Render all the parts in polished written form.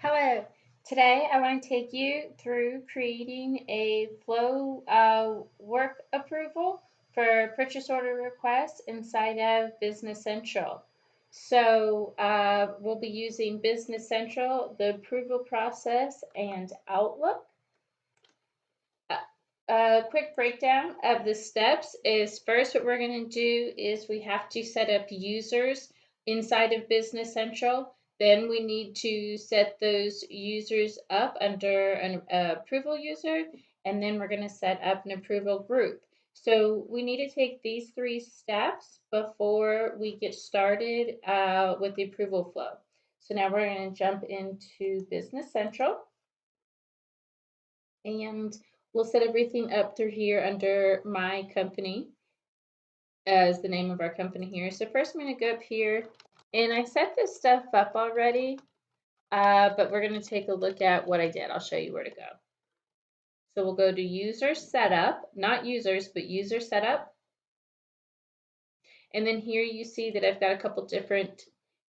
Hello. Today I want to take you through creating a flow work approval for purchase order requests inside of Business Central. So we'll be using Business Central, the approval process, and Outlook. A quick breakdown of the steps is first what we're going to do is we have to set up users inside of Business Central. Then we need to set those users up under an approval user, and then we're going to set up an approval group. So we need to take these 3 steps before we get started with the approval flow. So now we're going to jump into Business Central, and we'll set everything up through here under my company as the name of our company here. So first I'm going to go up here, and I set this stuff up already, but we're going to take a look at what I did. I'll show you where to go. So we'll go to user setup, not users, but user setup. And then here you see that I've got a couple different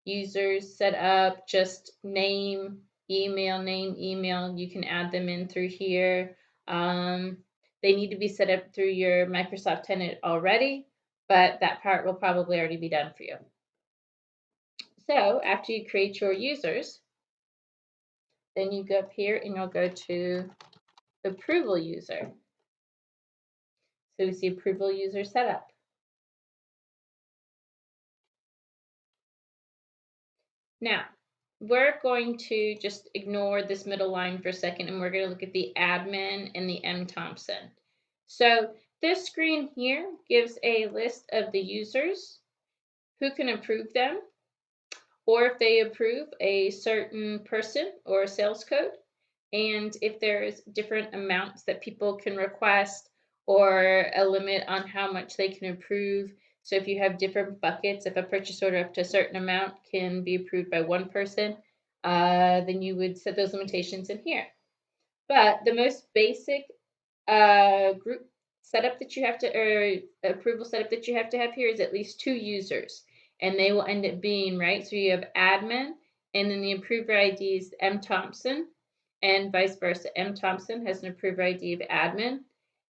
users set up, just name, email, name, email. You can add them in through here. They need to be set up through your Microsoft tenant already, but that part will probably already be done for you. So after you create your users, then you go up here and you'll go to approval user. So we see approval user setup. Now, we're going to just ignore this middle line for a second, and we're going to look at the admin and the M. Thompson. So this screen here gives a list of the users, who can approve them, or if they approve a certain person or a sales code, and if there's different amounts that people can request or a limit on how much they can approve. So if you have different buckets, if a purchase order up to a certain amount can be approved by one person, then you would set those limitations in here. But the most basic group setup that you have to, or approval setup that you have to have here is at least 2 users, and they will end up being, right? So you have admin, and then the approver ID is M. Thompson, and vice versa. M. Thompson has an approver ID of admin.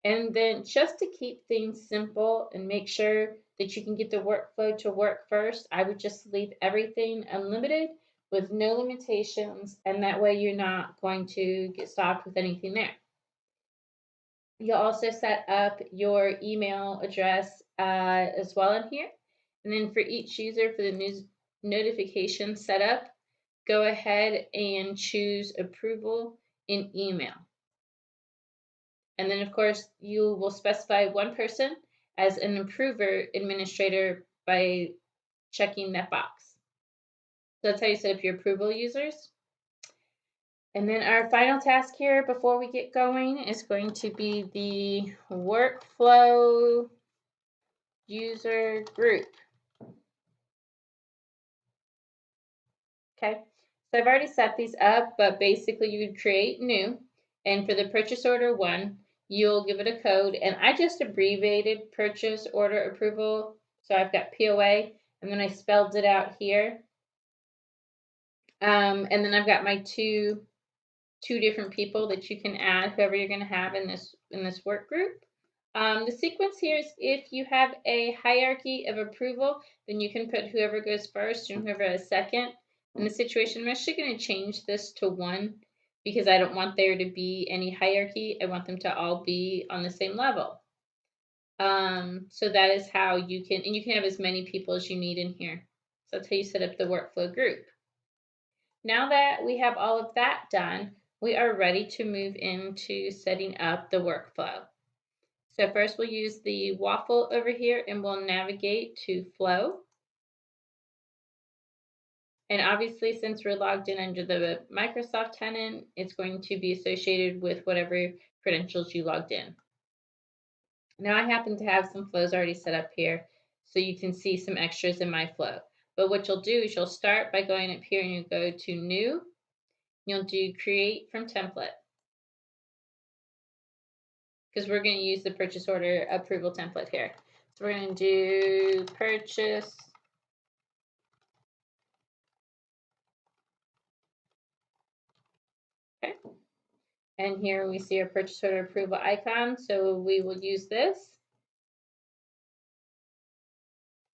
And then just to keep things simple and make sure that you can get the workflow to work first, I would just leave everything unlimited with no limitations, and that way you're not going to get stopped with anything there. You'll also set up your email address as well in here. And then for each user for the news notification setup, go ahead and choose approval in email. And then of course you will specify one person as an approver administrator by checking that box. So that's how you set up your approval users. And then our final task here before we get going is going to be the workflow user group. Okay, so I've already set these up, but basically you would create new, and for the purchase order 1, you'll give it a code, and I just abbreviated purchase order approval, so I've got POA, and then I spelled it out here. And then I've got my two different people that you can add, whoever you're going to have in this work group. The sequence here is if you have a hierarchy of approval, then you can put whoever goes first and whoever has second. In the situation, I'm actually going to change this to 1 because I don't want there to be any hierarchy. I want them to all be on the same level. So that is how you can, and you can have as many people as you need in here. So that's how you set up the workflow group. Now that we have all of that done, we are ready to move into setting up the workflow. So first we'll use the waffle over here and we'll navigate to flow. And obviously since we're logged in under the Microsoft tenant, it's going to be associated with whatever credentials you logged in. Now I happen to have some flows already set up here, so you can see some extras in my flow. But what you'll do is you'll start by going up here and you go to new. You'll do create from template, because we're going to use the purchase order approval template here. So we're going to do purchase Okay. And here we see our purchase order approval icon. So we will use this.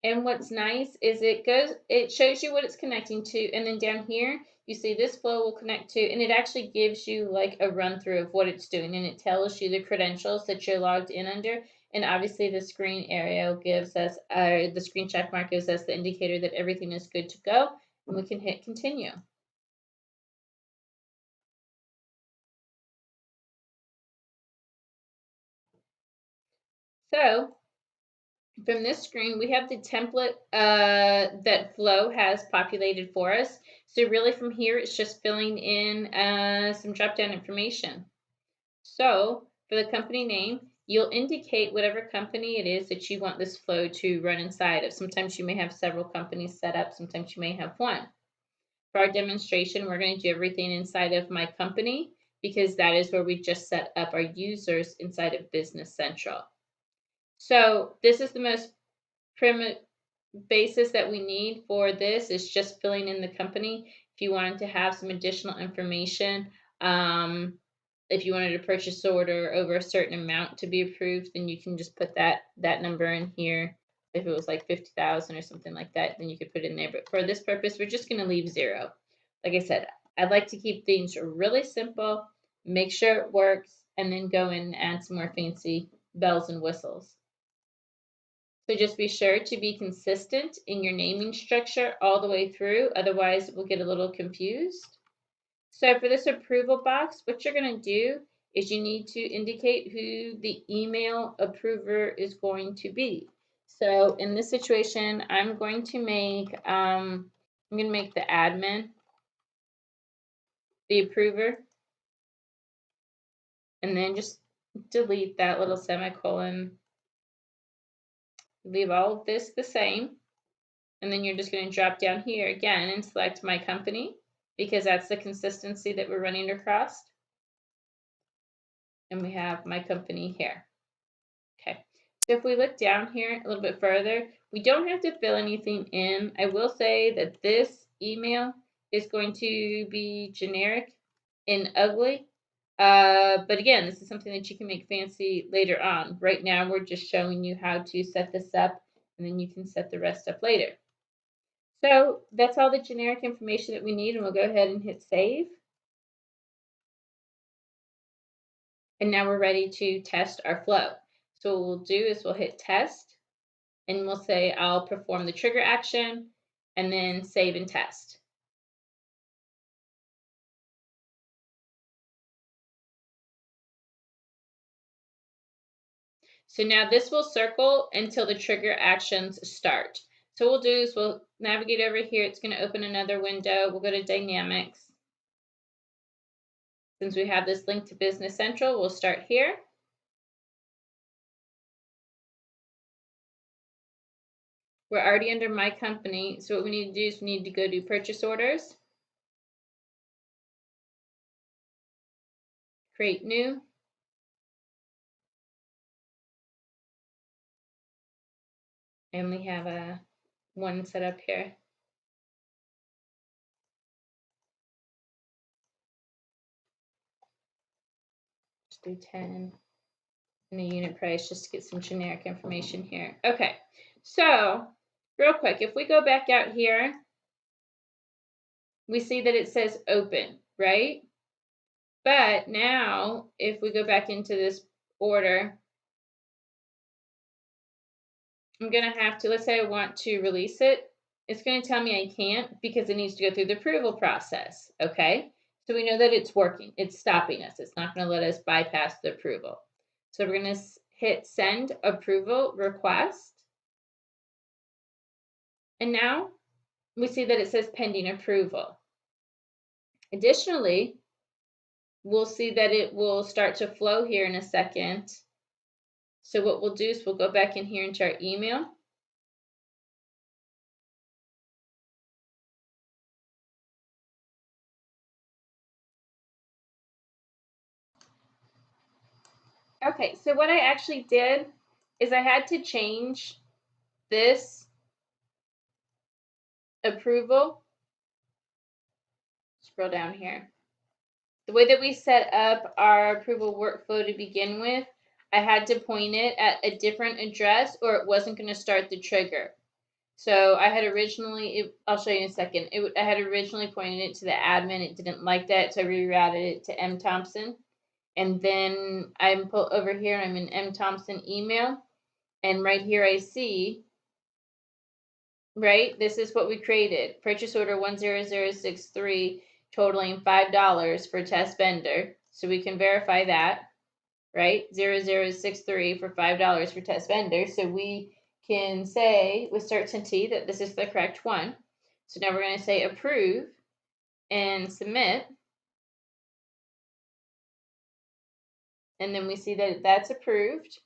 And what's nice is it shows you what it's connecting to. And then down here, you see this flow will connect to, and it actually gives you like a run through of what it's doing. And it tells you the credentials that you're logged in under. And obviously the screen arrow gives us, the screen check mark gives us the indicator that everything is good to go. And we can hit continue. So from this screen, we have the template that Flow has populated for us. So really from here, it's just filling in some drop-down information. So for the company name, you'll indicate whatever company it is that you want this flow to run inside of. Sometimes you may have several companies set up. Sometimes you may have one. For our demonstration, we're going to do everything inside of my company because that is where we just set up our users inside of Business Central. So this is the most primitive basis that we need for this is just filling in the company. If you wanted to have some additional information, if you wanted a purchase order over a certain amount to be approved, then you can just put that number in here. If it was like 50,000 or something like that, then you could put it in there. But for this purpose, we're just going to leave 0. Like I said, I'd like to keep things really simple, make sure it works, and then go in and add some more fancy bells and whistles. So just be sure to be consistent in your naming structure all the way through, otherwise we'll get a little confused. So for this approval box, what you're going to do is you need to indicate who the email approver is going to be. So in this situation, I'm going to make the admin the approver, and then just delete that little semicolon. Leave all of this the same. And then you're just going to drop down here again and select my company because that's the consistency that we're running across. And we have my company here. Okay. So if we look down here a little bit further, we don't have to fill anything in. I will say that this email is going to be generic and ugly. But again, this is something that you can make fancy later on. Right now, we're just showing you how to set this up, and then you can set the rest up later. So that's all the generic information that we need, and we'll go ahead and hit save. And now we're ready to test our flow. So what we'll do is we'll hit test, and we'll say I'll perform the trigger action, and then save and test. So now this will circle until the trigger actions start. So what we'll do is we'll navigate over here. It's going to open another window. We'll go to Dynamics. Since we have this link to Business Central, we'll start here. We're already under my company. So what we need to do is we need to go to purchase orders, create new. And we have a one set up here. Just do 10 and the unit price just to get some generic information here. Okay, so real quick, if we go back out here, we see that it says open, right? But now if we go back into this order, I'm going to have to, let's say I want to release it. It's going to tell me I can't because it needs to go through the approval process, okay? So we know that it's working. It's stopping us. It's not going to let us bypass the approval. So we're going to hit send approval request. And now we see that it says pending approval. Additionally, we'll see that it will start to flow here in a second. So what we'll do is we'll go back in here into our email. Okay, so what I actually did is I had to change this approval. Scroll down here. the way that we set up our approval workflow to begin with, I had to point it at a different address or it wasn't going to start the trigger. So I had originally, I'll show you in a second. I had originally pointed it to the admin. It didn't like that, so I rerouted it to M. Thompson. And then I'm over here, I'm in M. Thompson email. And right here I see, right, this is what we created. Purchase order 10063 totaling $5 for test vendor. So we can verify that, right? 0063 for $5 for test vendor. So we can say with certainty that this is the correct one. So now we're going to say approve and submit. And then we see that that's approved.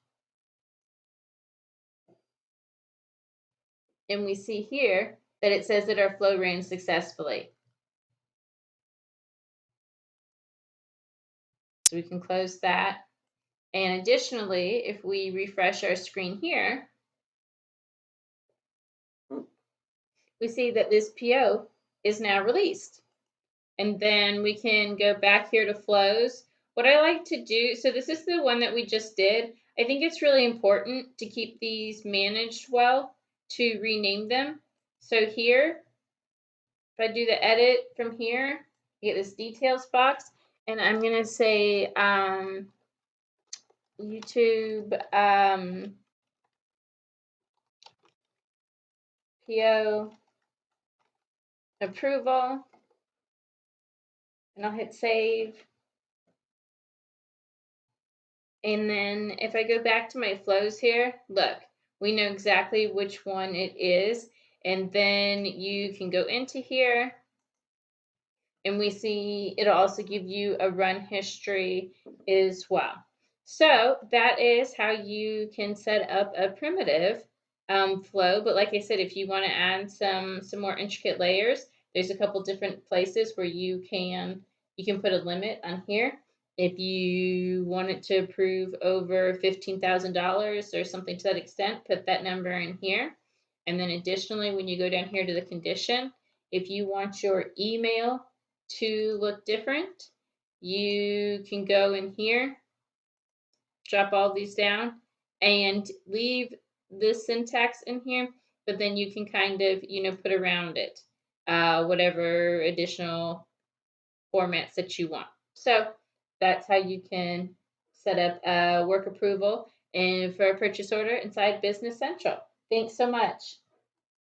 And we see here that it says that our flow ran successfully. So we can close that. And additionally, if we refresh our screen here, we see that this PO is now released. And then we can go back here to flows. What I like to do, so this is the one that we just did. I think it's really important to keep these managed well, to rename them. So here, if I do the edit from here, you get this details box, and I'm going to say YouTube PO approval, and I'll hit save. And then if I go back to my flows here, look, we know exactly which one it is. And then you can go into here and we see it'll also give you a run history as well. So that is how you can set up a primitive flow. But like I said, if you want to add some more intricate layers, there's a couple different places where you can put a limit on here. If you want it to approve over $15,000 or something to that extent, put that number in here. And then additionally, when you go down here to the condition, if you want your email to look different, you can go in here, drop all these down, and leave this syntax in here, but then you can kind of, put around it whatever additional formats that you want. So that's how you can set up a work approval and for a purchase order inside Business Central. Thanks so much.